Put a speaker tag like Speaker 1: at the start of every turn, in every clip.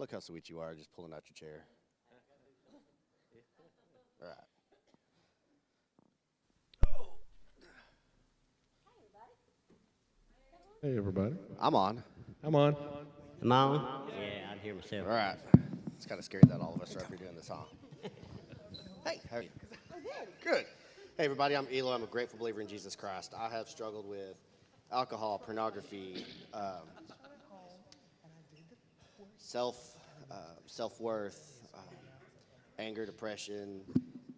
Speaker 1: Look how sweet you are, just pulling out your chair. All right.
Speaker 2: Hey, everybody.
Speaker 1: I'm on.
Speaker 2: I'm on.
Speaker 3: Am I on? Yeah, I hear myself.
Speaker 1: All right. It's kind of scary that all of us are up here doing this, huh? Hey, how are you? Good. Hey, everybody, I'm Elo. I'm a grateful believer in Jesus Christ. I have struggled with alcohol, pornography, self-worth, anger, depression.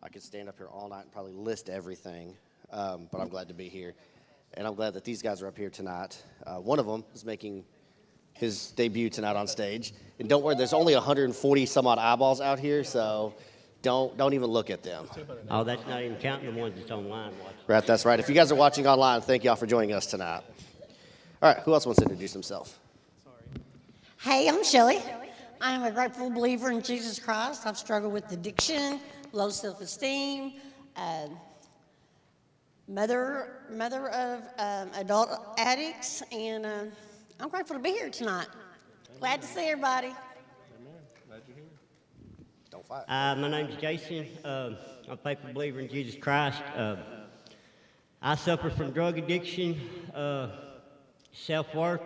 Speaker 1: I could stand up here all night and probably list everything, but I'm glad to be here. And I'm glad that these guys are up here tonight. One of them is making his debut tonight on stage. And don't worry, there's only 140 some odd eyeballs out here, so don't even look at them.
Speaker 3: Oh, that's not even counting the ones that's online watching.
Speaker 1: Right, that's right. If you guys are watching online, thank y'all for joining us tonight. All right, who else wants to introduce himself?
Speaker 4: Hey, I'm Shelley. I'm a grateful believer in Jesus Christ. I've struggled with addiction, low self-esteem, mother of adult addicts, and I'm grateful to be here tonight. Glad to see everybody.
Speaker 2: Glad you're here.
Speaker 1: Don't fight.
Speaker 3: My name's Jason. I'm a faithful believer in Jesus Christ. I suffer from drug addiction, self-worth,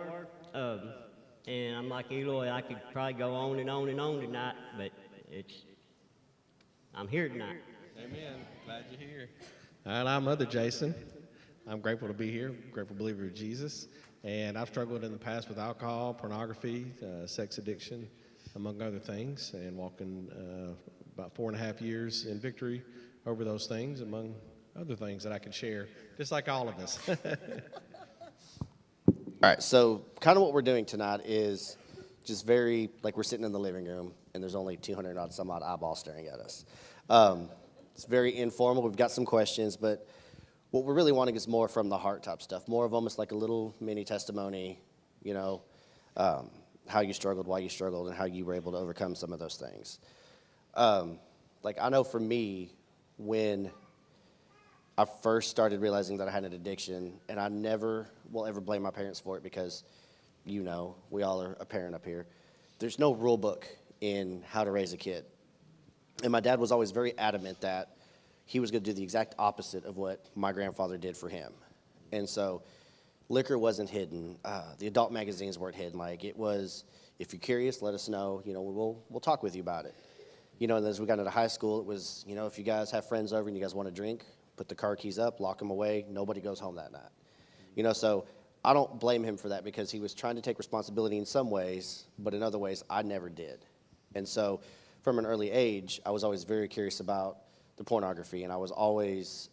Speaker 3: and I'm like Eloy. I could probably go on and on and on tonight, but I'm here tonight.
Speaker 2: Amen. Glad you're here. All right, I'm Mother Jason. I'm grateful to be here. Grateful believer of Jesus. And I've struggled in the past with alcohol, pornography, sex addiction, among other things, and walking about 4.5 years in victory over those things, among other things that I can share, just like all of us.
Speaker 1: All right, so kind of what we're doing tonight is just very, like we're sitting in the living room, and there's only 200 odd some odd eyeballs staring at us. It's very informal. We've got some questions, but what we're really wanting is more from the heart type stuff. More of almost like a little mini testimony, you know, how you struggled, why you struggled, and how you were able to overcome some of those things. Like I know for me, when I first started realizing that I had an addiction, and I never will ever blame my parents for it because, you know, we all are a parent up here. There's no rule book in how to raise a kid. And my dad was always very adamant that he was going to do the exact opposite of what my grandfather did for him. And so liquor wasn't hidden. The adult magazines weren't hidden. Like it was, if you're curious, let us know. You know, we'll talk with you about it. You know, and as we got into high school, it was, you know, if you guys have friends over and you guys want to drink, put the car keys up, lock them away. Nobody goes home that night. You know, so I don't blame him for that because he was trying to take responsibility in some ways, but in other ways, I never did. And so from an early age, I was always very curious about the pornography, and I was always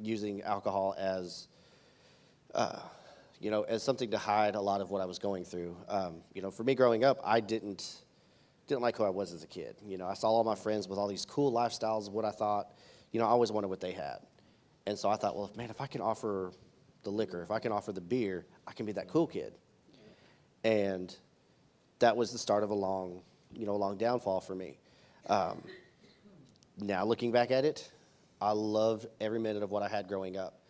Speaker 1: using alcohol as, you know, as something to hide a lot of what I was going through. You know, for me growing up, I didn't like who I was as a kid. You know, I saw all my friends with all these cool lifestyles of what I thought, you know, I always wanted what they had. And so I thought, well, man, if I can offer the liquor, if I can offer the beer, I can be that cool kid. And that was the start of a long downfall for me. Now looking back at it, I love every minute of what I had growing up.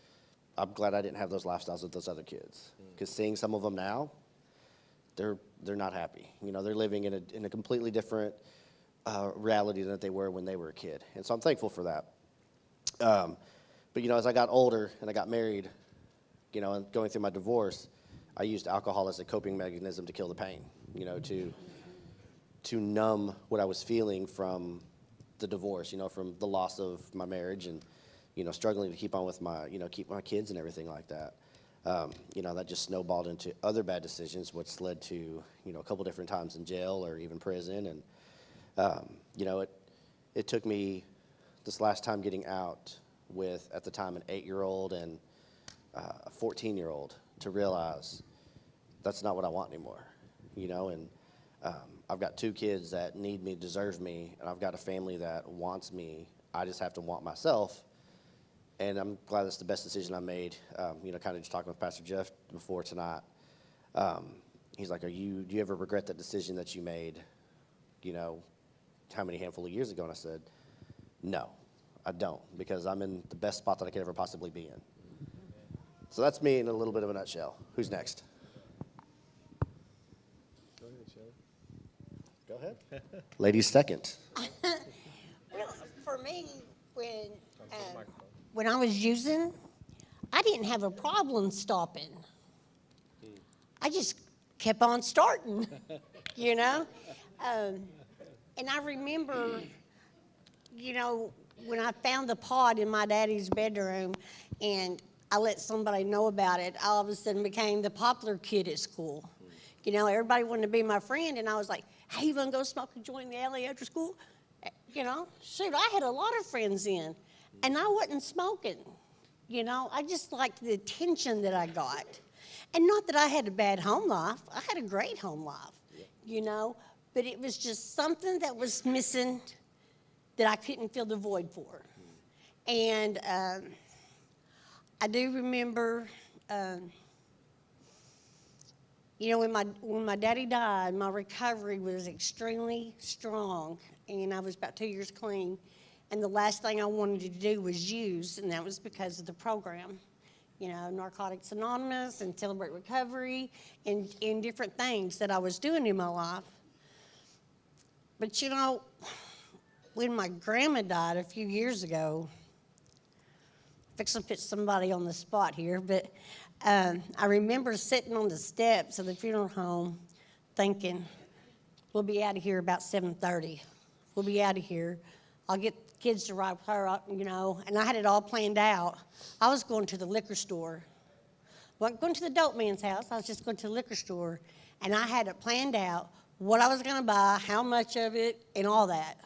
Speaker 1: I'm glad I didn't have those lifestyles with those other kids, because seeing some of them now, they're not happy. You know, they're living in a completely different reality than they were when they were a kid, and so I'm thankful for that. But you know, as I got older and I got married, you know, and going through my divorce, I used alcohol as a coping mechanism to kill the pain. You know, to numb what I was feeling from the divorce, you know, from the loss of my marriage and, you know, struggling to keep on with my, you know, keep my kids and everything like that. You know, that just snowballed into other bad decisions, which led to, you know, a couple different times in jail or even prison. And, you know, it took me this last time getting out with, at the time, an 8-year-old and a 14-year-old to realize that's not what I want anymore, you know, and I've got 2 kids that need me, deserve me, and I've got a family that wants me. I just have to want myself, and I'm glad that's the best decision I made. You know, kind of just talking with Pastor Jeff before tonight. He's like, do you ever regret that decision that you made, you know, how many handful of years ago? And I said, no, I don't, because I'm in the best spot that I could ever possibly be in. So that's me in a little bit of a nutshell. Who's next?
Speaker 2: Go ahead, Shelley.
Speaker 1: Go ahead. Ladies second.
Speaker 4: Well, for me, when I was using, I didn't have a problem stopping. I just kept on starting, you know? And I remember, you know, when I found the pod in my daddy's bedroom and I let somebody know about it, I all of a sudden became the popular kid at school. You know, everybody wanted to be my friend, and I was like, hey, you want to go smoke a joint in the alley after school? You know, shoot, I had a lot of friends then, and I wasn't smoking. You know, I just liked the attention that I got. And not that I had a bad home life. I had a great home life, you know, but it was just something that was missing that I couldn't fill the void for. And I do remember, you know, when my daddy died, my recovery was extremely strong, and I was about 2 years clean. And the last thing I wanted to do was use, and that was because of the program. You know, Narcotics Anonymous and Celebrate Recovery and different things that I was doing in my life. But, you know, when my grandma died a few years ago, fixing to put somebody on the spot here, but I remember sitting on the steps of the funeral home thinking, we'll be out of here about 7:30. We'll be out of here. I'll get the kids to ride with her, you know, and I had it all planned out. I was going to the liquor store. I wasn't going to the dope man's house. I was just going to the liquor store, and I had it planned out, what I was going to buy, how much of it, and all that.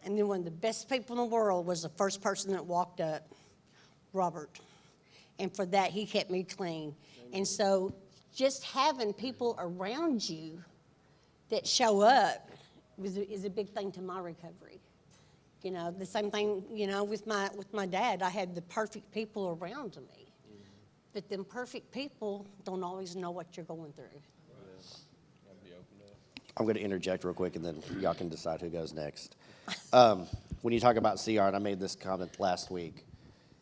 Speaker 4: And then one of the best people in the world was the first person that walked up, Robert. And for that, he kept me clean. And so just having people around you that show up is a big thing to my recovery. You know, the same thing, you know, with my dad. I had the perfect people around me. But them perfect people don't always know what you're going through.
Speaker 1: I'm going to interject real quick, and then y'all can decide who goes next. When you talk about CR, and I made this comment last week,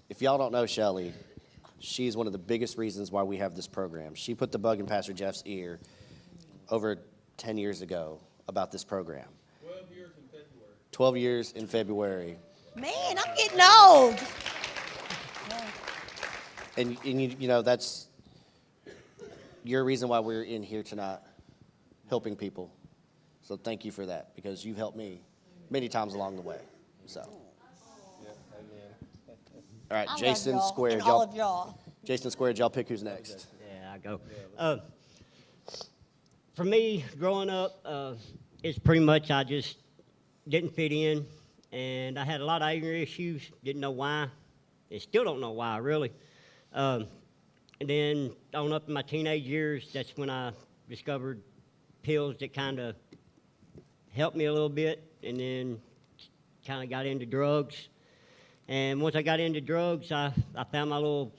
Speaker 1: if y'all don't know Shelly, she's one of the biggest reasons why we have this program. She put the bug in Pastor Jeff's ear over 10 years ago about this program.
Speaker 2: 12 years in February.
Speaker 1: 12 years in February.
Speaker 4: Man, I'm getting old.
Speaker 1: And you know, that's your reason why we're in here tonight, helping people. So thank you for that, because you've helped me many times along the way. So. All right,
Speaker 4: I love
Speaker 1: Jason
Speaker 4: y'all
Speaker 1: Square.
Speaker 4: and all of y'all.
Speaker 1: Jason Square, y'all pick who's next.
Speaker 3: Yeah, I go. For me, growing up, it's pretty much I just didn't fit in, and I had a lot of anger issues, didn't know why, and still don't know why, really. And then on up in my teenage years, that's when I discovered pills that kind of helped me a little bit, and then kind of got into drugs. And once I got into drugs, I found my little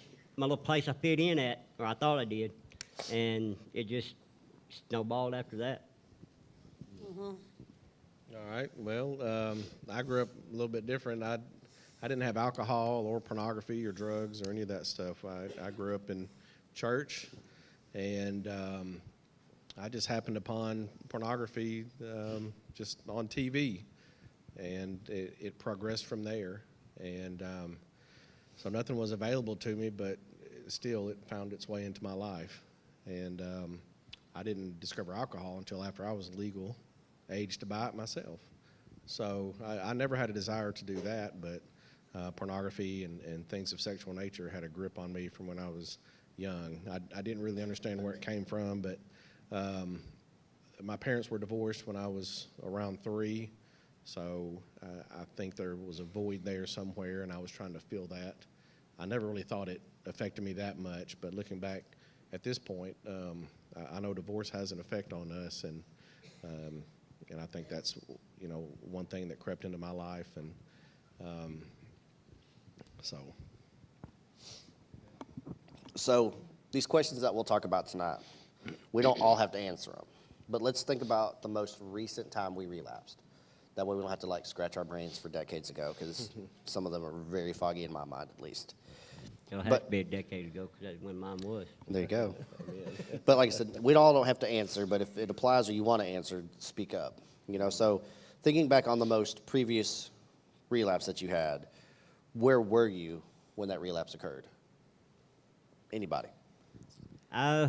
Speaker 3: place I fit in at, or I thought I did, and it just snowballed after that.
Speaker 2: All right. Well, I grew up a little bit different. I didn't have alcohol or pornography or drugs or any of that stuff. I grew up in church, and I just happened upon pornography just on TV, and it progressed from there. And so nothing was available to me, but still it found its way into my life. And I didn't discover alcohol until after I was legal age to buy it myself. So I never had a desire to do that, but pornography and things of sexual nature had a grip on me from when I was young. I didn't really understand where it came from, but my parents were divorced when I was around 3. So I think there was a void there somewhere, and I was trying to fill that. I never really thought it affected me that much, but looking back at this point, I know divorce has an effect on us, and I think that's, you know, one thing that crept into my life, and
Speaker 1: So these questions that we'll talk about tonight, we don't all have to answer them, but let's think about the most recent time we relapsed. That way we don't have to like scratch our brains for decades ago, because some of them are very foggy in my mind, at least.
Speaker 3: It'll have
Speaker 1: But-
Speaker 3: to be a decade ago because that's when mine was.
Speaker 1: There you go. But like I said, we all don't have to answer, but if it applies or you want to answer, speak up. So thinking back on the most previous relapse that you had, where were you when that relapse occurred? Anybody?
Speaker 3: The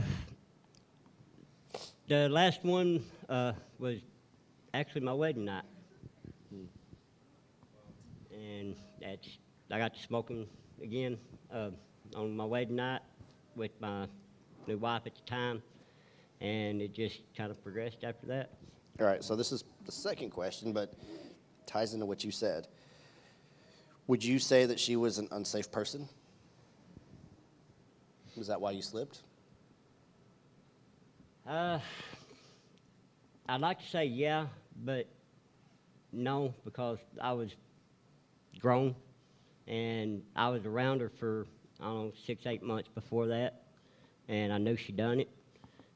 Speaker 3: last one was actually my wedding night. And I got to smoking again on my wedding night with my new wife at the time. And it just kind of progressed after that.
Speaker 1: All right, so this is the second question, but ties into what you said. Would you say that she was an unsafe person? Was that why you slipped?
Speaker 3: I'd like to say yeah, but no, because I was grown and I was around her for, I don't know, 6-8 months before that, and I knew she done it,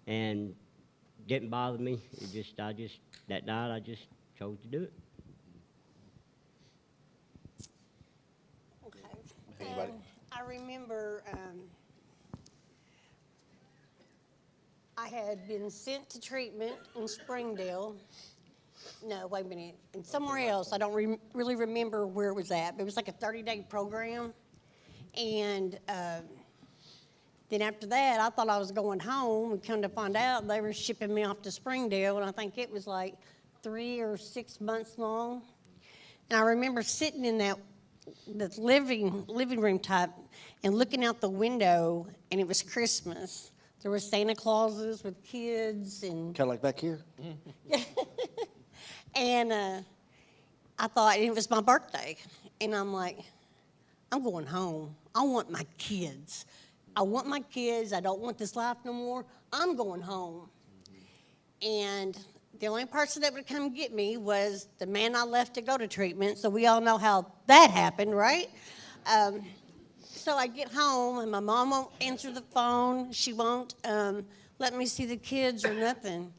Speaker 3: and didn't bother me. That night I just chose to do it.
Speaker 4: Okay.
Speaker 1: Anybody?
Speaker 4: I remember I had been sent to treatment in Springdale. No, wait a minute. And somewhere else. I don't really remember where it was at, but it was like a 30-day program. And then after that, I thought I was going home, and come to find out they were shipping me off to Springdale, and I think it was like 3 or 6 months long. And I remember sitting in the living room type and looking out the window, and it was Christmas. There were Santa Clauses with kids and
Speaker 1: Kind of like back here?
Speaker 4: and I thought it was my birthday, and I'm like, I'm going home. I want my kids. I want my kids. I don't want this life no more. I'm going home. And the only person that would come get me was the man I left to go to treatment. So we all know how that happened, right? So I get home, and my mom won't answer the phone. She won't let me see the kids or nothing.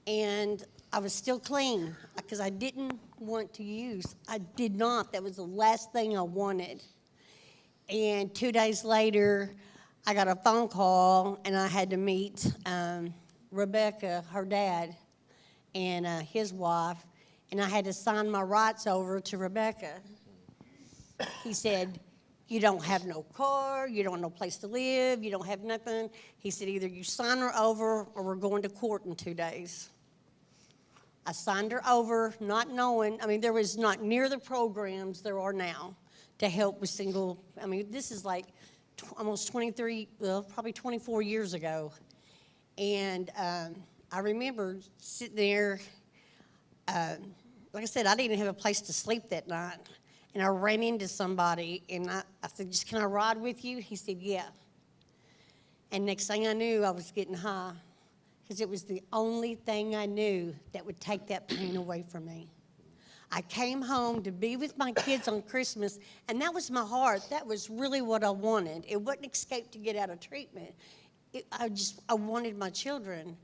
Speaker 4: And I was still clean because I didn't want to use. I did not. That was the last thing I wanted. And 2 days later, I got a phone call, and I had to meet Rebecca, her dad, and his wife, and I had to sign my rights over to Rebecca. He said, you don't have no car, you don't have no place to live, you don't have nothing. He said, either you sign her over or we're going to court in 2 days. I signed her over, not knowing, there was not near the programs there are now to help with this is like almost 23, well, probably 24 years ago. And I remember sitting there, like I said, I didn't even have a place to sleep that night. And I ran into somebody, and I said, just can I ride with you? He said, yeah. And next thing I knew, I was getting high, because it was the only thing I knew that would take that pain away from me. I came home to be with my kids on Christmas, and that was my heart. That was really what I wanted. It wasn't escape to get out of treatment. I wanted my children.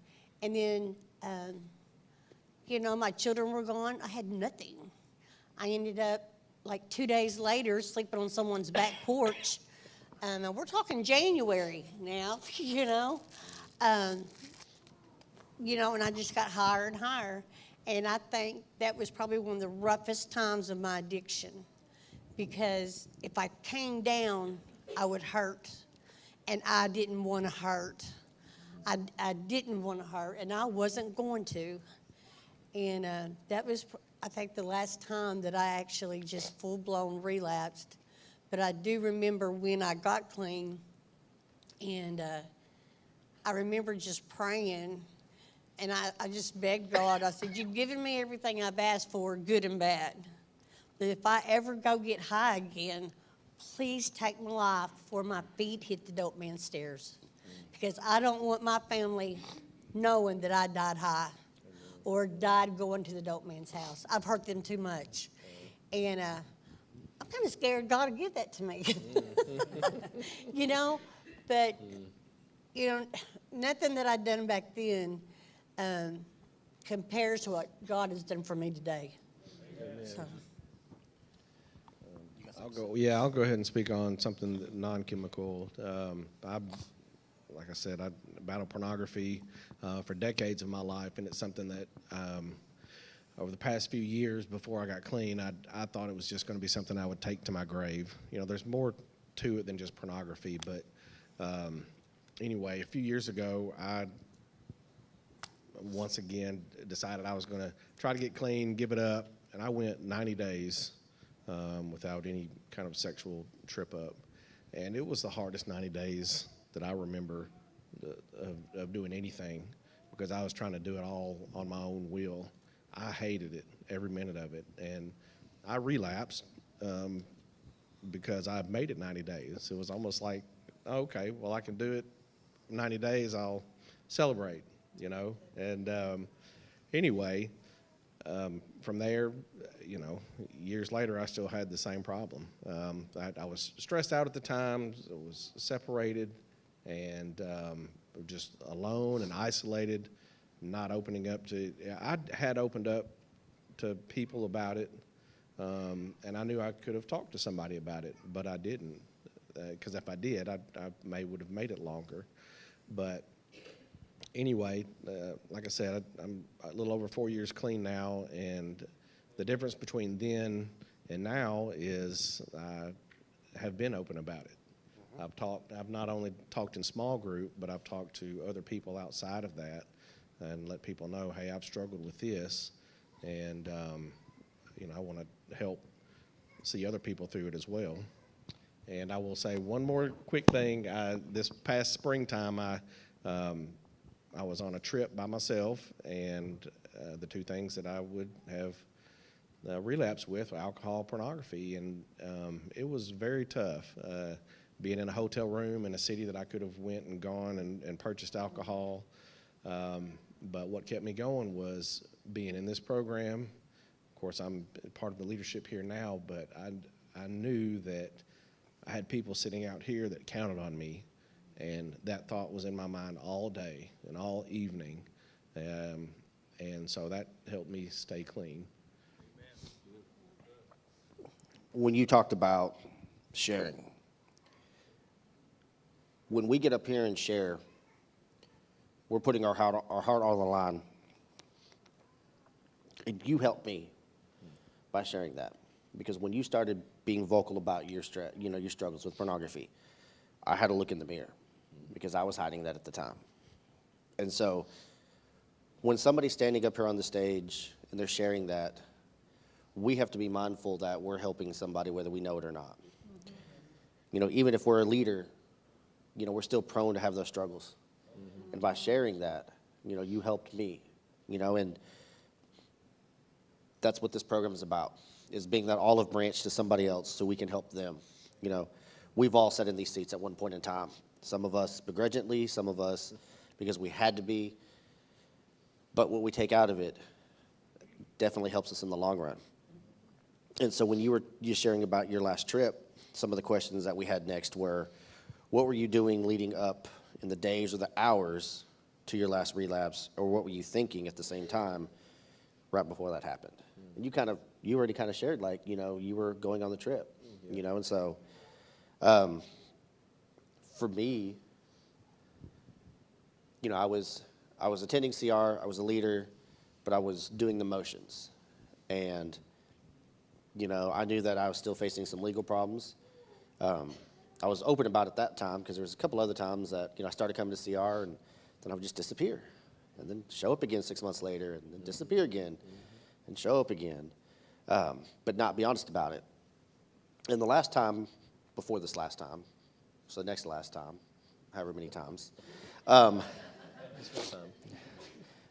Speaker 4: And then, my children were gone. I had nothing. I ended up, like 2 days later, sleeping on someone's back porch. And we're talking January now, and I just got higher and higher. And I think that was probably one of the roughest times of my addiction, because if I came down, I would hurt, and I didn't want to hurt. I didn't want to hurt, and I wasn't going to. And that was, I think, the last time that I actually just full-blown relapsed. But I do remember when I got clean, and I remember just praying. And I just begged God. I said, you've given me everything I've asked for, good and bad. But if I ever go get high again, please take my life before my feet hit the dope man stairs. Because I don't want my family knowing that I died high or died going to the dope man's house. I've hurt them too much. And I'm kind of scared God will give that to me. But, nothing that I'd done back then compares to what God has done for me today. So.
Speaker 2: I'll go ahead and speak on something non-chemical. Like I said, I battled pornography for decades of my life, and it's something that over the past few years before I got clean, I thought it was just going to be something I would take to my grave. You know, there's more to it than just pornography, but anyway, a few years ago, I once again decided I was going to try to get clean, give it up, and I went 90 days without any kind of sexual trip up. And it was the hardest 90 days that I remember of doing anything, because I was trying to do it all on my own will. I hated it, every minute of it. And I relapsed because I made it 90 days. It was almost like, okay, well, I can do it 90 days, I'll celebrate, you know. And anyway, from there, you know, years later, I still had the same problem. I was stressed out at the time, I was separated, and just alone and isolated, not opening up to. I had opened up to people about it, and I knew I could have talked to somebody about it, but I didn't, because if I did, I would have made it longer. But anyway, like I said, I'm a little over 4 years clean now, and the difference between then and now is I have been open about it. I've not only talked in small group, but I've talked to other people outside of that and let people know, hey, I've struggled with this, and you know, I want to help see other people through it as well. And I will say one more quick thing. This past springtime, I was on a trip by myself, and the two things that I would have relapsed with were alcohol, pornography, and it was very tough. Being in a hotel room in a city that I could have went and gone and purchased alcohol. But what kept me going was being in this program. Of course, I'm part of the leadership here now, but I knew that I had people sitting out here that counted on me, and that thought was in my mind all day and all evening. And so that helped me stay clean.
Speaker 1: When you talked about sharing, when we get up here and share, we're putting our heart on the line. And you helped me by sharing that, because when you started being vocal about your struggles with pornography, I had to look in the mirror because I was hiding that at the time. And so when somebody's standing up here on the stage and they're sharing that, we have to be mindful that we're helping somebody whether we know it or not. Mm-hmm. You know, even if we're a leader, you know, we're still prone to have those struggles. Mm-hmm. And by sharing that, you know, you helped me, you know, and that's what this program is about, is being that olive branch to somebody else so we can help them. You know, we've all sat in these seats at one point in time. Some of us begrudgingly, some of us because we had to be. But what we take out of it definitely helps us in the long run. And so when you were sharing about your last trip, some of the questions that we had next were, what were you doing leading up in the days or the hours to your last relapse, or what were you thinking at the same time right before that happened? And you already kind of shared, like, you know, you were going on the trip, you know, and so for me, you know, I was attending CR, I was a leader, but I was doing the motions. And, you know, I knew that I was still facing some legal problems. I was open about it that time because there was a couple other times that, you know, I started coming to CR and then I would just disappear and then show up again 6 months later and then disappear again and show up again, but not be honest about it. And the last time, before this last time, so the next last time, however many times,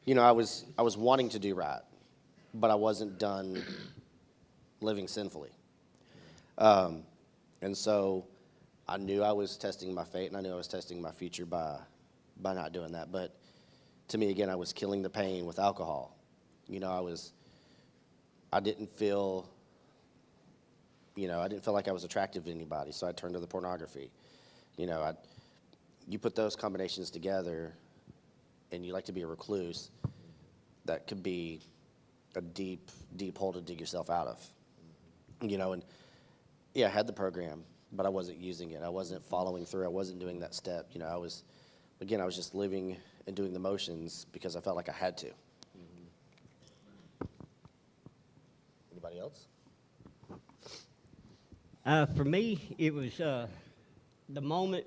Speaker 1: you know, I was wanting to do right, but I wasn't done living sinfully. And so I knew I was testing my fate, and I knew I was testing my future by not doing that. But to me, again, I was killing the pain with alcohol. You know, I didn't feel like I was attractive to anybody, so I turned to the pornography. You know, you put those combinations together, and you like to be a recluse, that could be a deep, deep hole to dig yourself out of. You know, and Yeah, I had the program, but I wasn't using it. I wasn't following through. I wasn't doing that step. You know, I was just living and doing the motions because I felt like I had to. Anybody else?
Speaker 3: For me, it was the moment.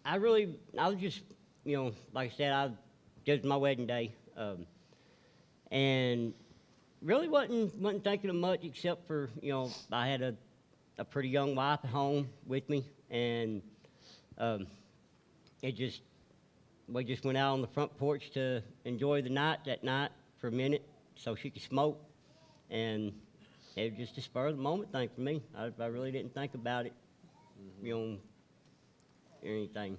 Speaker 3: I was just, like I said, it was my wedding day, and really wasn't thinking of much except for, I had a pretty young wife at home with me, and we just went out on the front porch to enjoy the night that night for a minute so she could smoke, and it was just a spur of the moment thing for me. I really didn't think about it, or anything.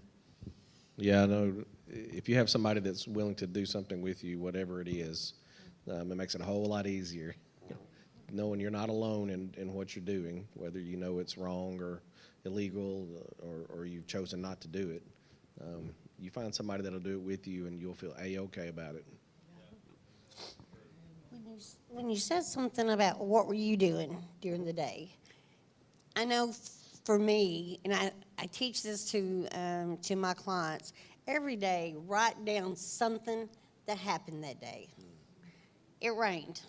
Speaker 2: Yeah, I know. If you have somebody that's willing to do something with you, whatever it is, it makes it a whole lot easier. Knowing you're not alone in what you're doing, whether you know it's wrong or illegal or you've chosen not to do it. You find somebody that'll do it with you, and you'll feel A-okay about it.
Speaker 4: When you said something about what were you doing during the day, I know for me, and I teach this to my clients, every day write down something that happened that day. It rained.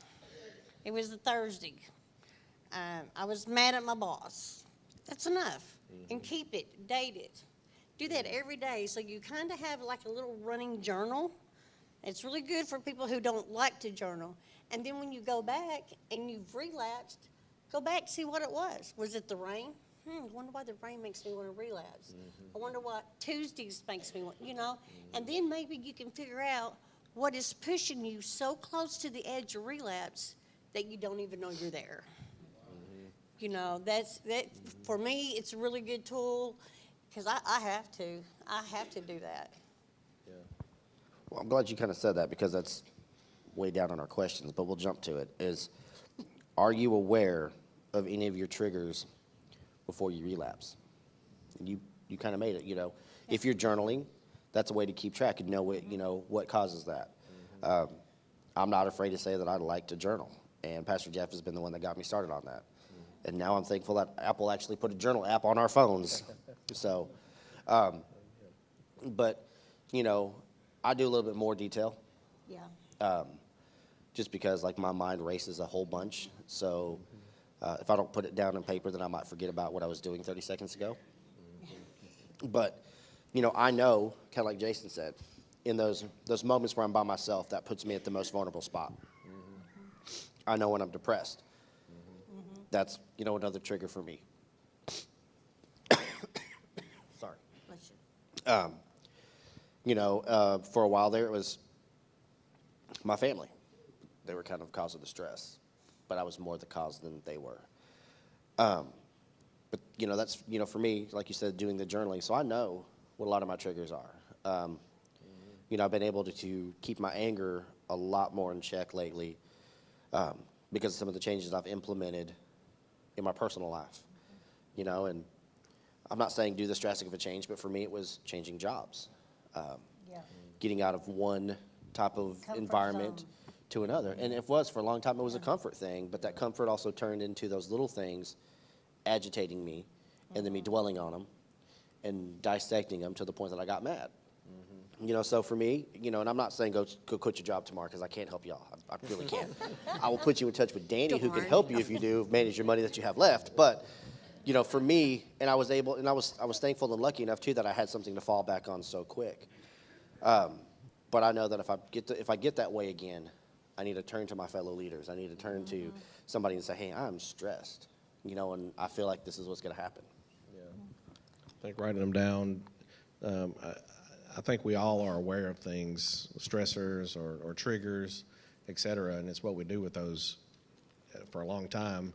Speaker 4: It was a Thursday. I was mad at my boss. That's enough. And keep it, date it. Do that every day so you kind of have like a little running journal. It's really good for people who don't like to journal. And then when you go back and you've relapsed, go back, see what it was. Was it the rain? I wonder why the rain makes me want to relapse. I wonder what Tuesdays makes me want, And then maybe you can figure out what is pushing you so close to the edge of relapse that you don't even know you're there. That for me, it's a really good tool because I have to do that.
Speaker 1: Well, I'm glad you kind of said that because that's way down on our questions, but we'll jump to it. Are you aware of any of your triggers before you relapse? And you kind of made it, If you're journaling, that's a way to keep track and know what causes that. I'm not afraid to say that I like to journal, and Pastor Jeff has been the one that got me started on that. And now I'm thankful that Apple actually put a journal app on our phones. So, but, I do a little bit more detail.
Speaker 4: Yeah.
Speaker 1: Just because like my mind races a whole bunch. So if I don't put it down on paper, then I might forget about what I was doing 30 seconds ago. But, I know, kind of like Jason said, in those moments where I'm by myself, that puts me at the most vulnerable spot. I know when I'm depressed. That's, another trigger for me. Sorry.
Speaker 4: Bless you.
Speaker 1: For a while there, it was my family. They were kind of cause of the stress, but I was more the cause than they were. But, that's, for me, like you said, doing the journaling, so I know what a lot of my triggers are. I've been able to keep my anger a lot more in check lately because of some of the changes I've implemented in my personal life, and I'm not saying do this drastic of a change, but for me it was changing jobs, getting out of one type of
Speaker 4: Comfort
Speaker 1: environment
Speaker 4: zone.
Speaker 1: to another. And it was, for a long time, it was a comfort thing, but that comfort also turned into those little things agitating me and then me dwelling on them and dissecting them to the point that I got mad. So for me, and I'm not saying go quit your job tomorrow because I can't help y'all. I really can't. I will put you in touch with Danny who can
Speaker 4: Darn.
Speaker 1: help you if you do manage your money that you have left. But, for me, and I was thankful and lucky enough too that I had something to fall back on so quick. But I know that if I get that way again, I need to turn to my fellow leaders. I need to turn to somebody and say, hey, I'm stressed, and I feel like this is what's going to happen.
Speaker 2: I think writing them down, I think we all are aware of things, stressors or triggers, et cetera, and it's what we do with those. For a long time,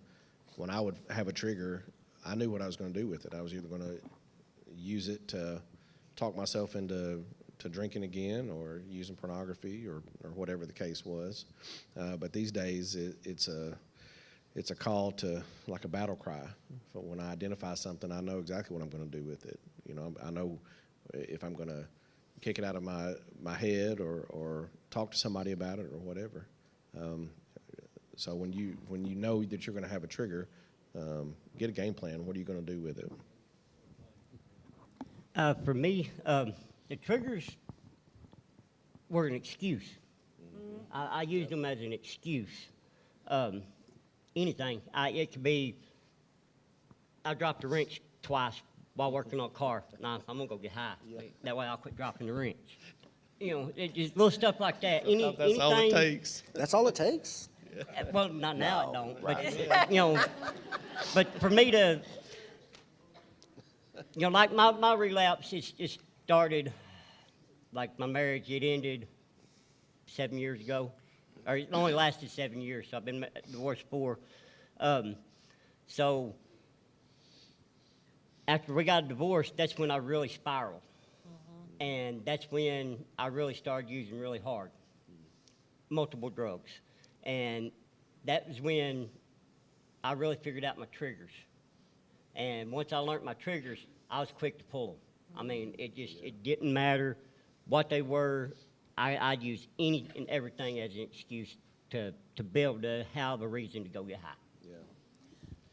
Speaker 2: when I would have a trigger, I knew what I was going to do with it. I was either going to use it to talk myself into drinking again or using pornography or whatever the case was. But these days, it's a call to, like a battle cry. So when I identify something, I know exactly what I'm going to do with it. I know if I'm going to kick it out of my head or talk to somebody about it or whatever. So when you know that you're going to have a trigger, get a game plan. What are you going to do with it?
Speaker 3: For me, the triggers were an excuse. I used them as an excuse. Anything. It could be, I dropped a wrench twice while working on a car. Nah, I'm going to go get high. That way I'll quit dropping the wrench. You know, just little stuff like that.
Speaker 2: That's all it takes.
Speaker 1: That's all it takes.
Speaker 3: Well, not now, it don't.
Speaker 1: right.
Speaker 3: But, you know, but for me to, you know, like my relapse, it started, like my marriage, it ended 7 years ago. Or it only lasted 7 years, so I've been divorced 4. So after we got divorced, that's when I really spiraled. And that's when I really started using really hard, multiple drugs. And that was when I really figured out my triggers. And once I learned my triggers, I was quick to pull them. I mean, it didn't matter what they were. I'd use any and everything as an excuse to be able to have a reason to go get high.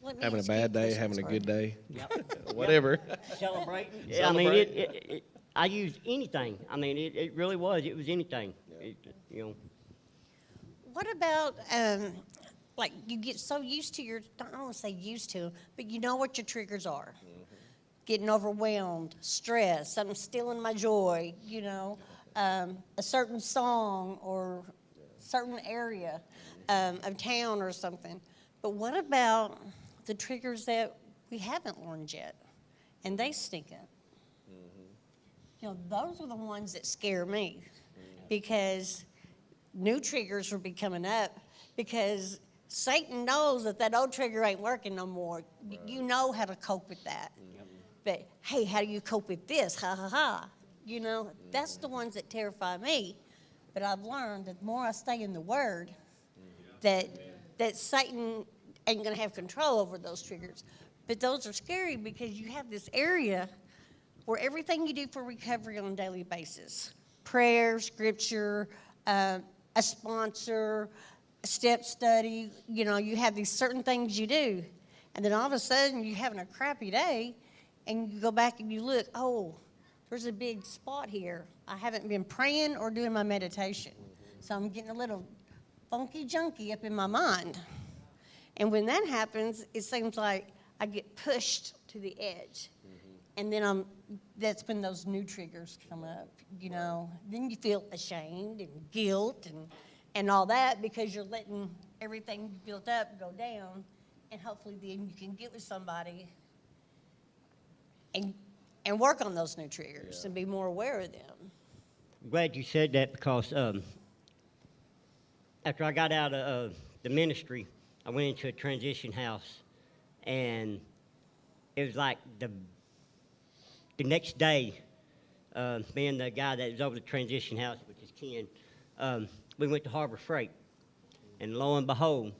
Speaker 4: Let me
Speaker 2: Having a
Speaker 4: ask you
Speaker 2: bad day,
Speaker 4: question,
Speaker 2: having a
Speaker 4: sorry.
Speaker 2: good day,
Speaker 3: Yep.
Speaker 2: whatever.
Speaker 3: Celebrating.
Speaker 2: Celebrate.
Speaker 3: I used anything. I mean, it really was. It was anything. You know.
Speaker 4: What about, like, you get so used to your, I don't want to say used to, but you know what your triggers are. Getting overwhelmed, stress, something stealing my joy, you know, a certain song or certain area of town or something. But what about the triggers that we haven't learned yet, and they sneak up? You know, those are the ones that scare me, because new triggers will be coming up, because Satan knows that that old trigger ain't working no more. You know how to cope with that. But, hey, how do you cope with this? Ha, ha, ha. You know, that's the ones that terrify me. But I've learned that the more I stay in the Word, that Satan ain't going to have control over those triggers. But those are scary, because you have this area where everything you do for recovery on a daily basis, prayer, scripture, a sponsor, a step study, you know, you have these certain things you do. And then all of a sudden you're having a crappy day, and you go back and you look, oh, there's a big spot here. I haven't been praying or doing my meditation. So I'm getting a little funky junky up in my mind. And when that happens, it seems like I get pushed to the edge. And then that's when those new triggers come up, you know. Then you feel ashamed and guilt and all that, because you're letting everything you built up go down. And hopefully then you can get with somebody and work on those new triggers and be more aware of them.
Speaker 3: I'm glad you said that, because after I got out of the ministry, I went into a transition house, and it was like the next day, me and the guy that was over the transition house, which is Ken, we went to Harbor Freight, and lo and behold,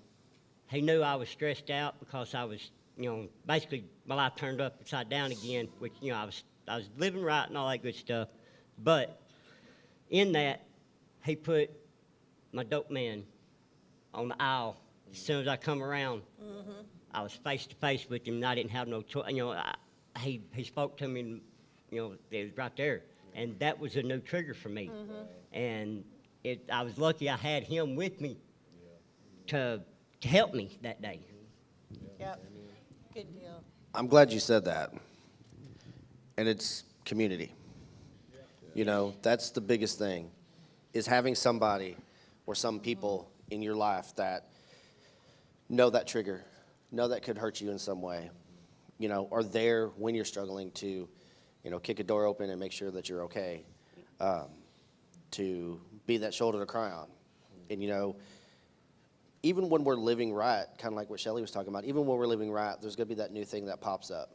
Speaker 3: he knew I was stressed out because I was, you know, basically my life turned upside down again, which, you know, I was living right and all that good stuff. But in that, he put my dope man on the aisle. As soon as I come around, I was face to face with him, and I didn't have no choice. You know, he spoke to me, you know, it was right there. And that was a new trigger for me. And I was lucky I had him with me to help me that day.
Speaker 4: Yep. Good deal.
Speaker 1: I'm glad you said that. And it's community. You know, that's the biggest thing, is having somebody or some people in your life that know that trigger, know that could hurt you in some way, you know, are there when you're struggling to, you know, kick a door open and make sure that you're okay, to be that shoulder to cry on. And, you know, even when we're living right, kind of like what Shelly was talking about, even when we're living right, there's going to be that new thing that pops up.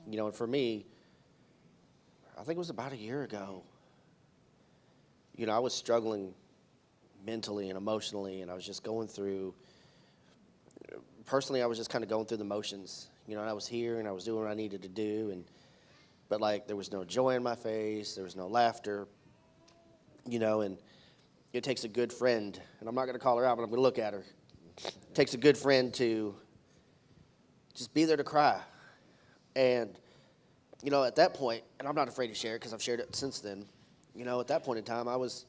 Speaker 1: You know, and for me, I think it was about a year ago, you know, I was struggling mentally and emotionally, and I was just going through, personally, I was just kind of going through the motions. You know, and I was here, and I was doing what I needed to do, but like, there was no joy in my face, there was no laughter, you know, and it takes a good friend, and I'm not going to call her out, but I'm going to look at her. It takes a good friend to just be there to cry. And, you know, at that point, and I'm not afraid to share it because I've shared it since then, you know, at that point in time, I was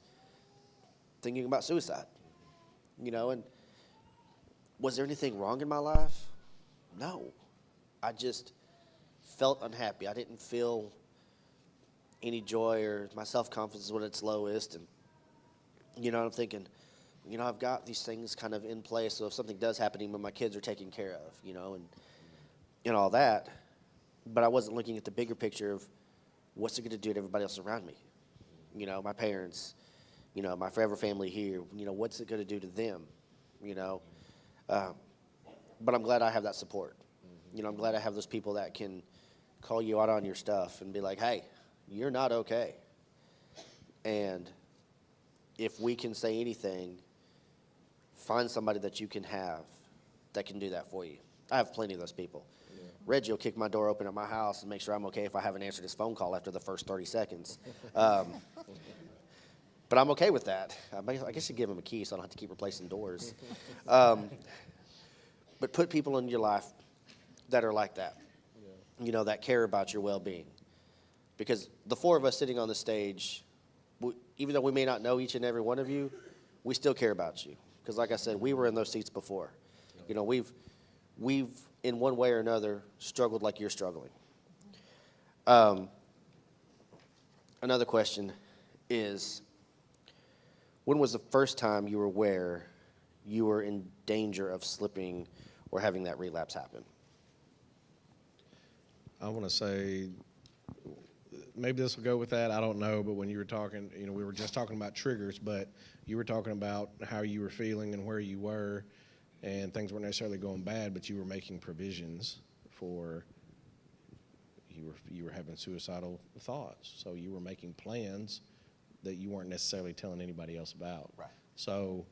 Speaker 1: thinking about suicide, you know, and was there anything wrong in my life? No. I just felt unhappy. I didn't feel any joy, or my self-confidence was at its lowest. And, you know, I'm thinking, you know, I've got these things kind of in place, so if something does happen to me, my kids are taken care of, you know, and all that. But I wasn't looking at the bigger picture of what's it going to do to everybody else around me. You know, my parents, you know, my forever family here, you know, what's it going to do to them, you know? But I'm glad I have that support. You know, I'm glad I have those people that can call you out on your stuff and be like, hey, you're not okay. And if we can say anything, find somebody that you can have that can do that for you. I have plenty of those people. Yeah. Reggie will kick my door open at my house and make sure I'm okay if I haven't answered his phone call after the first 30 seconds. But I'm okay with that. I guess you give him a key so I don't have to keep replacing doors. But put people in your life that are like that, you know, that care about your well-being. Because the four of us sitting on the stage, even though we may not know each and every one of you, we still care about you. Because like I said, we were in those seats before. You know, we've in one way or another struggled like you're struggling. Another question is, when was the first time you were aware you were in danger of slipping or having that relapse happen?
Speaker 2: I want to say, maybe this will go with that, I don't know, but when you were talking, you know, we were just talking about triggers, but you were talking about how you were feeling and where you were, and things weren't necessarily going bad, but you were making provisions for, you were having suicidal thoughts, so you were making plans that you weren't necessarily telling anybody else about.
Speaker 1: Right.
Speaker 2: So,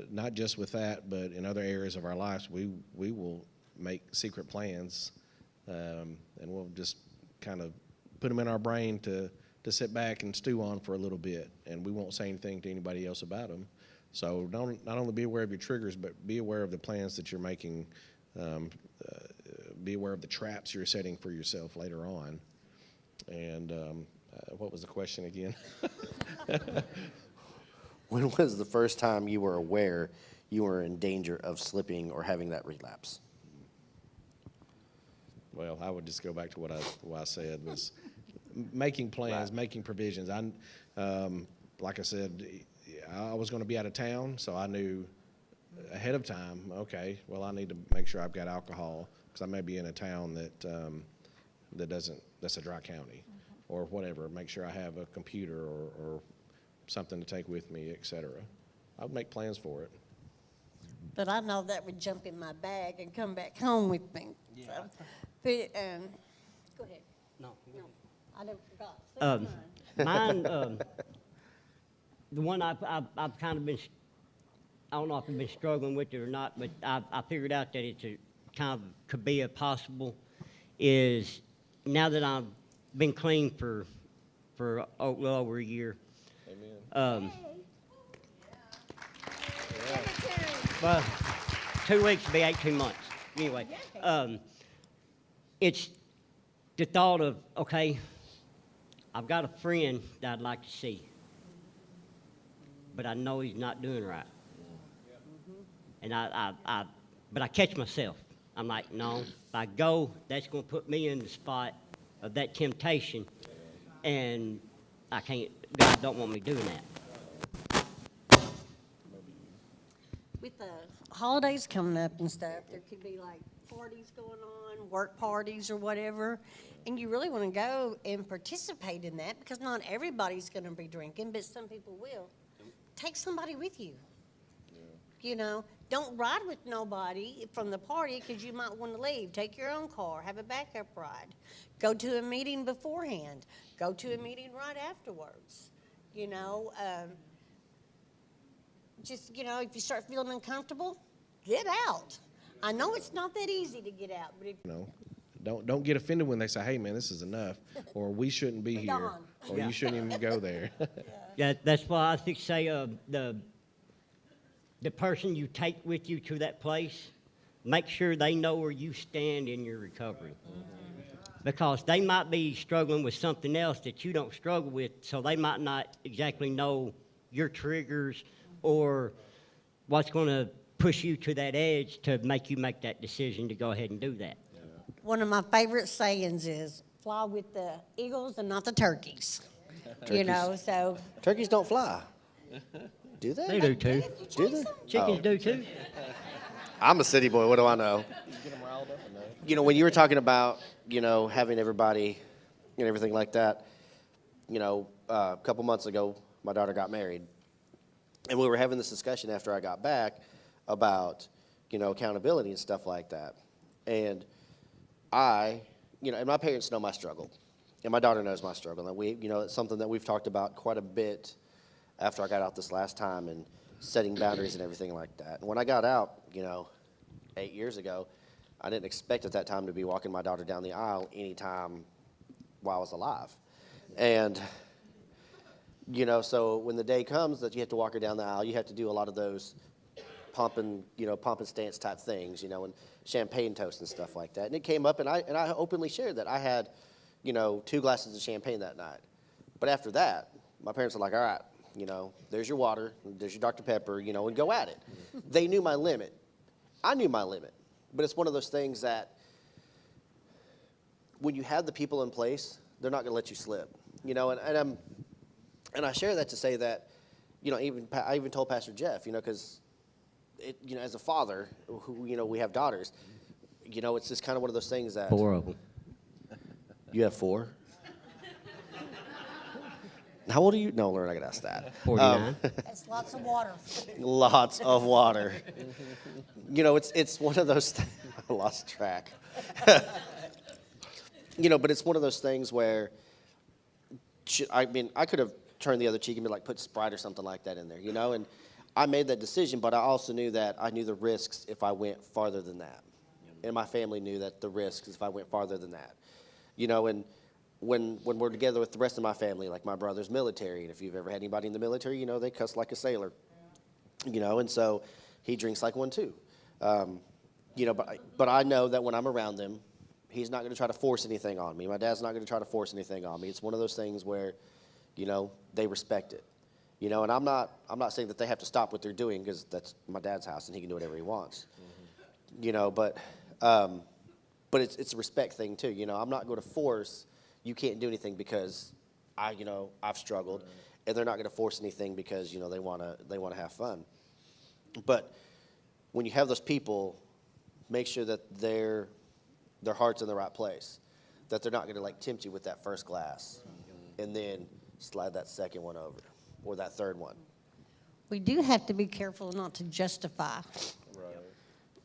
Speaker 2: not just with that, but in other areas of our lives, we will make secret plans, and we'll just kind of put them in our brain to sit back and stew on for a little bit, and we won't say anything to anybody else about them. So not only be aware of your triggers, but be aware of the plans that you're making, be aware of the traps you're setting for yourself later on. And what was the question again?
Speaker 1: When was the first time you were aware you were in danger of slipping or having that relapse?
Speaker 2: Well, I would just go back to what I said was making plans, making provisions. Like I said, I was going to be out of town, so I knew ahead of time, okay, well, I need to make sure I've got alcohol because I may be in a town that's a dry county or whatever. Make sure I have a computer or something to take with me, et cetera. I would make plans for it.
Speaker 4: But I know that would jump in my bag and come back home with me. Yeah. So, but, go ahead.
Speaker 3: No.
Speaker 4: I never forgot.
Speaker 3: Mine, the one I've kind of been, I don't know if I've been struggling with it or not, but I figured out that it's a kind of could be a possible, is now that I've been clean for a little over a year.
Speaker 2: Amen.
Speaker 3: Well, 2 weeks would be 18 months. Anyway, it's the thought of, okay, I've got a friend that I'd like to see, but I know he's not doing right. And but I catch myself. I'm like, no, if I go, that's going to put me in the spot of that temptation, and I can't, God don't want me doing that.
Speaker 4: With the holidays coming up and stuff, there could be like parties going on, work parties or whatever, and you really want to go and participate in that because not everybody's going to be drinking, but some people will. Take somebody with you. You know, don't ride with nobody from the party because you might want to leave. Take your own car. Have a backup ride. Go to a meeting beforehand. Go to a meeting right afterwards. You know, just, you know, if you start feeling uncomfortable, get out. I know it's not that easy to get out, but if
Speaker 2: You know, don't get offended when they say, hey, man, this is enough, or we shouldn't be here,
Speaker 4: Dawn.
Speaker 2: or
Speaker 3: Yeah.
Speaker 2: you shouldn't even go there.
Speaker 3: That's why I think say the person you take with you to that place, make sure they know where you stand in your recovery. Because they might be struggling with something else that you don't struggle with, so they might not exactly know your triggers or what's going to push you to that edge to make you make that decision to go ahead and do that.
Speaker 4: One of my favorite sayings is, fly with the eagles and not the turkeys. You know, so.
Speaker 1: Turkeys don't fly. Do they?
Speaker 3: They do too.
Speaker 1: Do they?
Speaker 3: Chickens
Speaker 1: Oh.
Speaker 3: do too.
Speaker 1: I'm a city boy. What do I know? You know, when you were talking about, you know, having everybody and everything like that, you know, a couple months ago, my daughter got married. And we were having this discussion after I got back about, you know, accountability and stuff like that. And you know, and my parents know my struggle. And my daughter knows my struggle. And we, you know, it's something that we've talked about quite a bit after I got out this last time and setting boundaries and everything like that. And when I got out, you know, 8 years ago, I didn't expect at that time to be walking my daughter down the aisle anytime while I was alive. And, you know, so when the day comes that you have to walk her down the aisle, you have to do a lot of those pump and stance type things, you know, and champagne toast and stuff like that. And it came up, and I openly shared that I had, you know, 2 glasses of champagne that night. But after that, my parents were like, all right, you know, there's your water, there's your Dr. Pepper, you know, and go at it. They knew my limit. I knew my limit. But it's one of those things that when you have the people in place, they're not going to let you slip, you know, and I share that to say that, you know, I even told Pastor Jeff, you know, because, you know, as a father, who, you know, we have daughters, you know, it's just kind of one of those things that.
Speaker 3: 4 of them.
Speaker 1: You have 4? How old are you? No, we're not going to ask that.
Speaker 3: 49.
Speaker 4: That's lots of water.
Speaker 1: Lots of water. You know, it's one of those things. I lost track. You know, but it's one of those things where, I mean, I could have turned the other cheek and been like, put Sprite or something like that in there, you know, and I made that decision, but I also knew that I knew the risks if I went farther than that. And my family knew that the risks if I went farther than that. You know, and when we're together with the rest of my family, like my brother's military, and if you've ever had anybody in the military, you know, they cuss like a sailor. You know, and so he drinks like one too. You know, but I know that when I'm around them, he's not going to try to force anything on me. My dad's not going to try to force anything on me. It's one of those things where, you know, they respect it. You know, and I'm not saying that they have to stop what they're doing because that's my dad's house and he can do whatever he wants. Mm-hmm. You know, but it's a respect thing too. You know, I'm not going to force you can't do anything because I've struggled, and they're not going to force anything because, you know, they want to have fun. But when you have those people, make sure that their heart's in the right place, that they're not going to like tempt you with that first glass and then slide that second one over or that third one.
Speaker 4: We do have to be careful not to justify.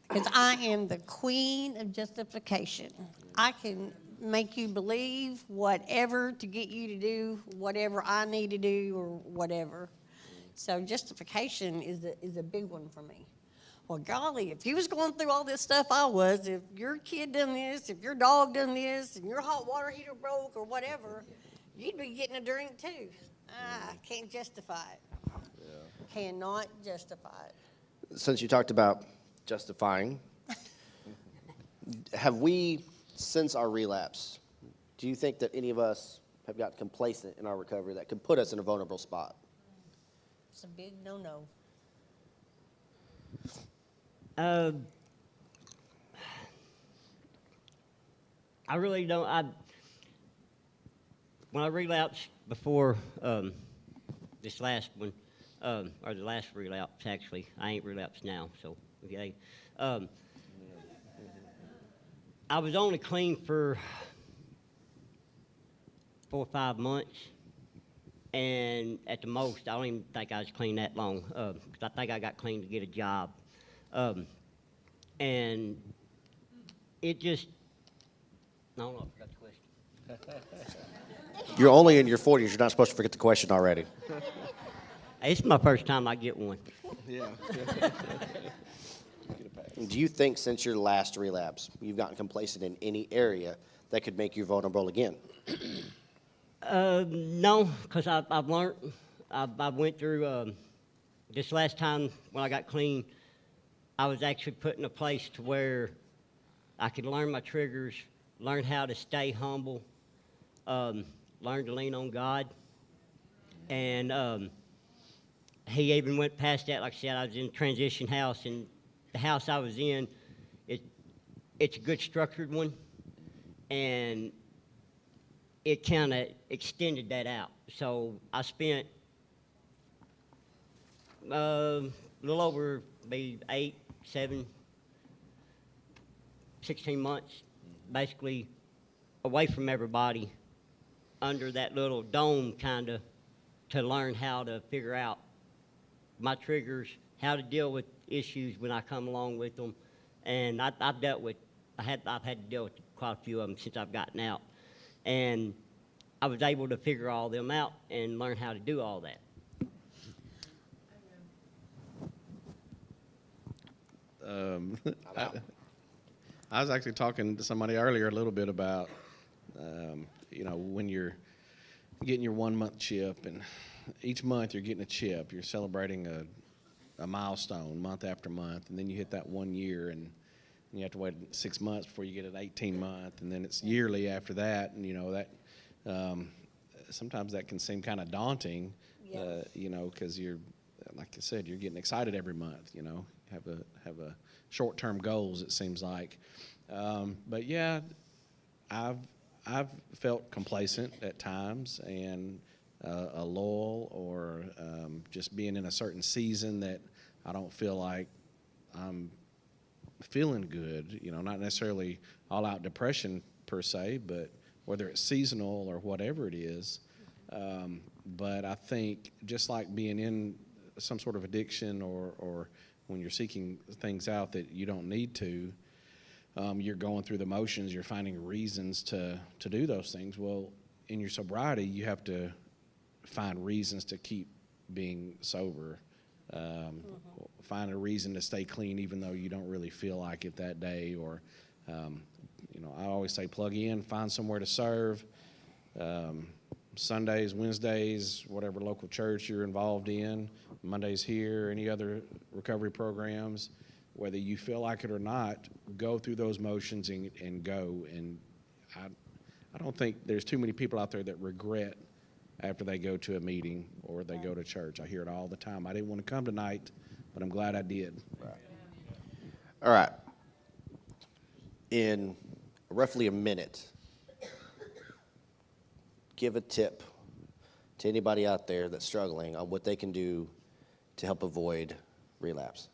Speaker 4: Because I am the queen of justification. I can make you believe whatever to get you to do whatever I need to do or whatever. So justification is a big one for me. Well, golly, if you was going through all this stuff I was, if your kid done this, if your dog done this, and your hot water heater broke or whatever, you'd be getting a drink too. I can't justify it. Yeah. Cannot justify it.
Speaker 1: Since you talked about justifying, have we, since our relapse, do you think that any of us have gotten complacent in our recovery that could put us in a vulnerable spot?
Speaker 4: It's a big no-no.
Speaker 3: I really don't. When I relapsed before this last one, or the last relapse actually, I ain't relapsed now. So okay, I was only clean for 4 or 5 months, and at the most, I don't even think I was clean that long. 'Cause I think I got clean to get a job. And it just, I don't know, I forgot the question.
Speaker 1: You're only in your 40s. You're not supposed to forget the question already.
Speaker 3: It's my first time I get one.
Speaker 2: Yeah.
Speaker 1: Do you think since your last relapse, you've gotten complacent in any area that could make you vulnerable again?
Speaker 3: No, because I've learned, I went through, this last time when I got clean, I was actually put in a place to where I could learn my triggers, learn how to stay humble, learn to lean on God. And he even went past that. Like I said, I was in a transition house, and the house I was in, it's a good structured one, and it kind of extended that out. So I spent a little over maybe 16 months, basically away from everybody, under that little dome, kind of, to learn how to figure out my triggers, how to deal with issues when I come along with them. And I've had to deal with quite a few of them since I've gotten out. And I was able to figure all them out and learn how to do all that.
Speaker 2: I was actually talking to somebody earlier a little bit about, when you're getting your 1 month chip, and each month you're getting a chip, you're celebrating a milestone month after month, and then you hit that 1 year, and you have to wait 6 months before you get an 18-month, and then it's yearly after that, and that sometimes that can seem kind of daunting,
Speaker 4: Yes.
Speaker 2: because you're, like I said, you're getting excited every month, have a short-term goals, it seems like. But yeah, I've felt complacent at times, and a lull, or just being in a certain season that I don't feel like I'm feeling good, not necessarily all-out depression per se, but whether it's seasonal or whatever it is. But I think just like being in some sort of addiction, or when you're seeking things out that you don't need to, you're going through the motions, you're finding reasons to do those things. Well, in your sobriety, you have to find reasons to keep being sober, find a reason to stay clean even though you don't really feel like it that day, or I always say plug in, find somewhere to serve. Sundays, Wednesdays, whatever local church you're involved in, Mondays here, any other recovery programs, whether you feel like it or not, go through those motions and go. And I don't think there's too many people out there that regret after they go to a meeting or they go to church. I hear it all the time. I didn't want to come tonight, but I'm glad I did.
Speaker 1: Right. All right. In roughly a minute, give a tip to anybody out there that's struggling on what they can do to help avoid relapse.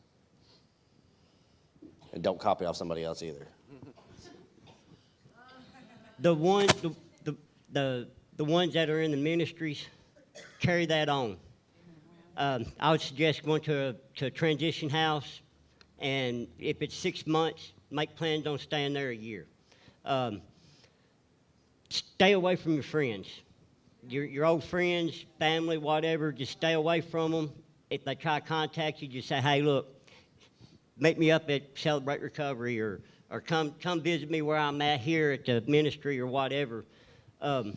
Speaker 1: And don't copy off somebody else either.
Speaker 3: The ones that are in the ministries, carry that on. I would suggest going to a transition house, and if it's 6 months, make plans on staying there a year. Stay away from your friends. Your old friends, family, whatever, just stay away from them. If they try to contact you, just say, hey, look, meet me up at Celebrate Recovery, or come visit me where I'm at here at the ministry or whatever. That's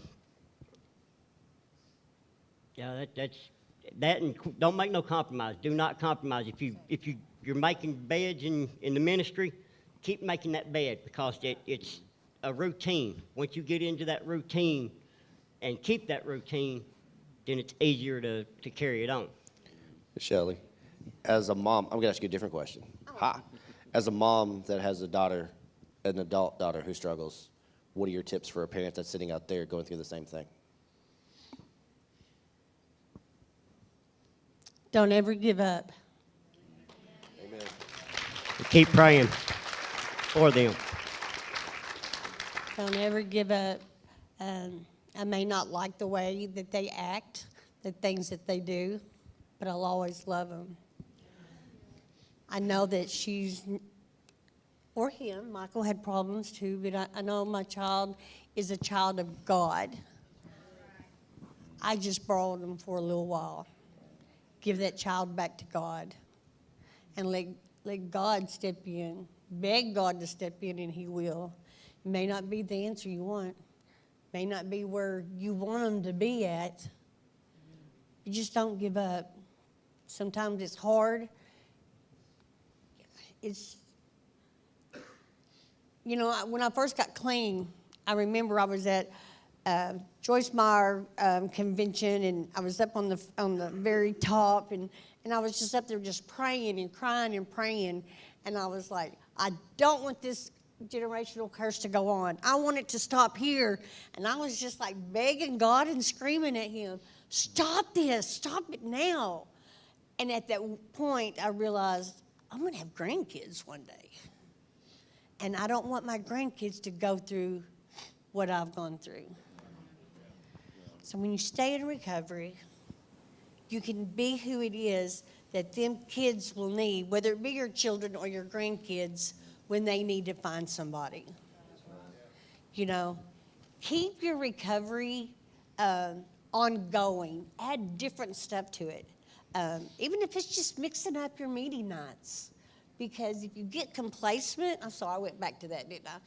Speaker 3: that, and don't make no compromise. Do not compromise. If you're making beds in the ministry, keep making that bed, because it's a routine. Once you get into that routine and keep that routine, then it's easier to carry it on.
Speaker 1: Shelley, as a mom, I'm going to ask you a different question. Hi. As a mom that has an adult daughter who struggles, what are your tips for a parent that's sitting out there going through the same thing?
Speaker 4: Don't ever give up.
Speaker 1: Amen.
Speaker 3: Keep praying for them.
Speaker 4: Don't ever give up. I may not like the way that they act, the things that they do, but I'll always love them. I know that she's, or him, Michael had problems too, but I know my child is a child of God. I just borrowed him for a little while. Give that child back to God, and let God step in. Beg God to step in, and He will. It may not be the answer you want. May not be where you want them to be at. You just don't give up. Sometimes it's hard. it's, you know, when I first got clean, I remember I was at Joyce Meyer convention, and I was up on the very top, and I was just up there just praying and crying and praying, and I was like, I don't want this generational curse to go on. I want it to stop here. And I was just like begging God and screaming at him, stop this, stop it now. And at that point, I realized I'm going to have grandkids one day. And I don't want my grandkids to go through what I've gone through. So when you stay in recovery, you can be who it is that them kids will need, whether it be your children or your grandkids, when they need to find somebody. You know, keep your recovery ongoing. Add different stuff to it. Even if it's just mixing up your meeting nights. Because if you get complacent, I'm sorry, I went back to that, didn't I?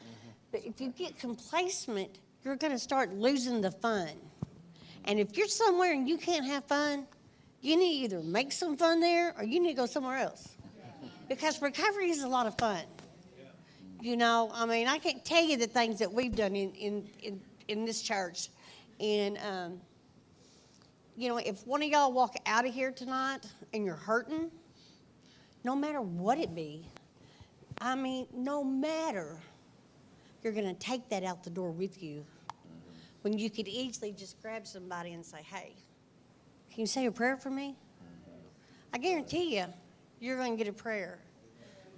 Speaker 4: But if you get complacent, you're going to start losing the fun. And if you're somewhere and you can't have fun, you need to either make some fun there or you need to go somewhere else. Because recovery is a lot of fun. You know, I mean, I can't tell you the things that we've done in this church. And, you know, if one of y'all walk out of here tonight and you're hurting, no matter what it be, I mean, no matter, you're going to take that out the door with you. When you could easily just grab somebody and say, hey, can you say a prayer for me? I guarantee you, you're going to get a prayer.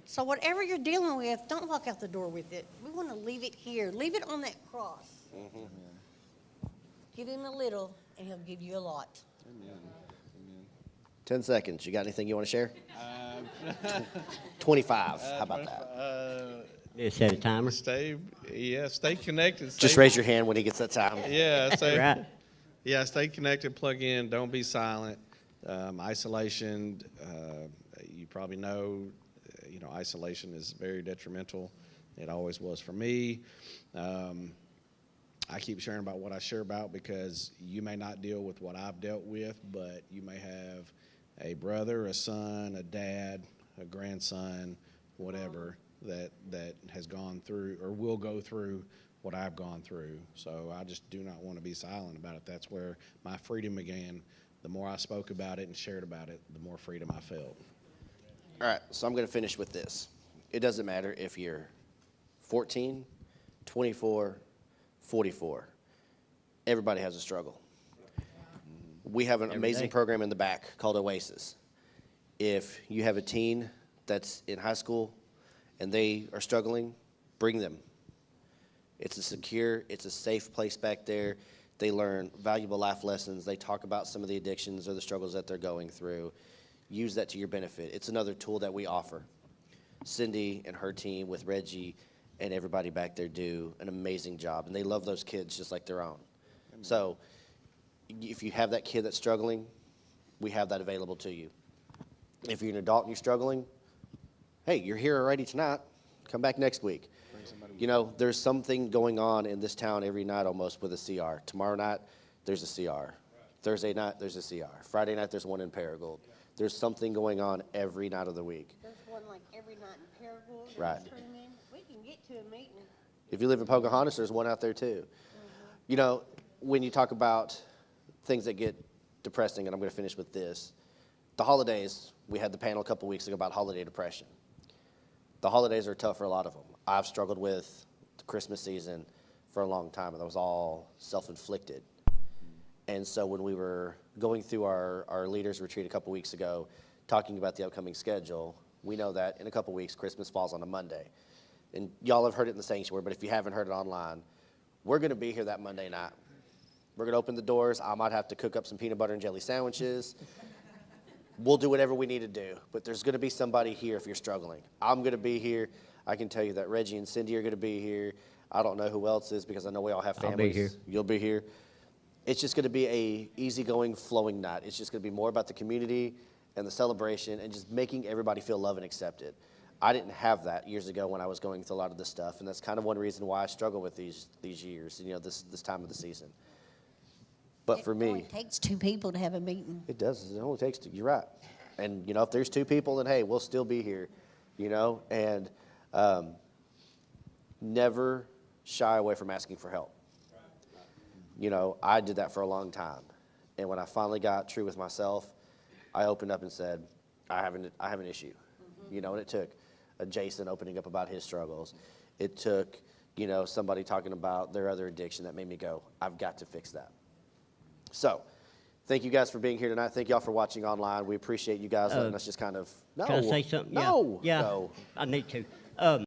Speaker 4: So whatever you're dealing with, don't walk out the door with it. We want to leave it here. Leave it on that cross. Mm-hmm. Give him a little, and he'll give you a lot.
Speaker 1: Amen. 10 seconds. You got anything you want to share? 25. How about that?
Speaker 3: Set a timer.
Speaker 2: Stay connected.
Speaker 1: Just raise your hand when he gets that time.
Speaker 3: Right.
Speaker 2: Stay connected, plug in, don't be silent. Isolation, you probably know, isolation is very detrimental. It always was for me. I keep sharing about what I share about because you may not deal with what I've dealt with, but you may have a brother, a son, a dad, a grandson, whatever, that has gone through or will go through what I've gone through. So I just do not want to be silent about it. That's where my freedom began. The more I spoke about it and shared about it, the more freedom I felt.
Speaker 1: All right, so I'm going to finish with this. It doesn't matter if you're 14, 24, 44. Everybody has a struggle. We have an amazing program in the back called Oasis. If you have a teen that's in high school and they are struggling, bring them. It's a secure, it's a safe place back there. They learn valuable life lessons. They talk about some of the addictions or the struggles that they're going through. Use that to your benefit. It's another tool that we offer. Cindy and her team with Reggie and everybody back there do an amazing job, and they love those kids just like their own. Amen. So if you have that kid that's struggling, we have that available to you. If you're an adult and you're struggling, hey, you're here already tonight. Come back next week. There's something going on in this town every night almost with a CR. Tomorrow night, there's a CR. Thursday night, there's a CR. Friday night, there's one in Paragould. There's something going on every night of the week.
Speaker 4: There's one like every night in Paragould.
Speaker 1: Right.
Speaker 4: We can get to a meeting.
Speaker 1: If you live in Pocahontas, there's one out there too. Mm-hmm. When you talk about things that get depressing, and I'm going to finish with this, the holidays, we had the panel a couple weeks ago about holiday depression. The holidays are tough for a lot of them. I've struggled with the Christmas season for a long time, and that was all self-inflicted. And so when we were going through our leaders retreat a couple weeks ago, talking about the upcoming schedule, we know that in a couple weeks, Christmas falls on a Monday. And y'all have heard it in the sanctuary, but if you haven't heard it online, we're going to be here that Monday night. We're going to open the doors. I might have to cook up some peanut butter and jelly sandwiches. We'll do whatever we need to do, but there's going to be somebody here if you're struggling. I'm going to be here. I can tell you that Reggie and Cindy are going to be here. I don't know who else is because I know we all have families.
Speaker 3: I'll be here.
Speaker 1: You'll be here. It's just going to be a easygoing, flowing night. It's just going to be more about the community and the celebration and just making everybody feel loved and accepted. I didn't have that years ago when I was going through a lot of this stuff, and that's kind of one reason why I struggle with these years, this time of the season. But for me,
Speaker 4: It takes two people to have a meeting.
Speaker 1: it does. It only takes two. You're right. And, if there's two people, then, hey, we'll still be here. you know, and never shy away from asking for help. You know, I did that for a long time. And when I finally got true with myself, I opened up and said, I have an issue. You know, and it took a Jason opening up about his struggles. It took, you know, somebody talking about their other addiction that made me go, I've got to fix that. So, thank you guys for being here tonight. Thank y'all for watching online. We appreciate you guys letting us just kind of, no.
Speaker 3: Can I say something?
Speaker 1: No.
Speaker 3: Yeah.
Speaker 1: No.
Speaker 3: I need to.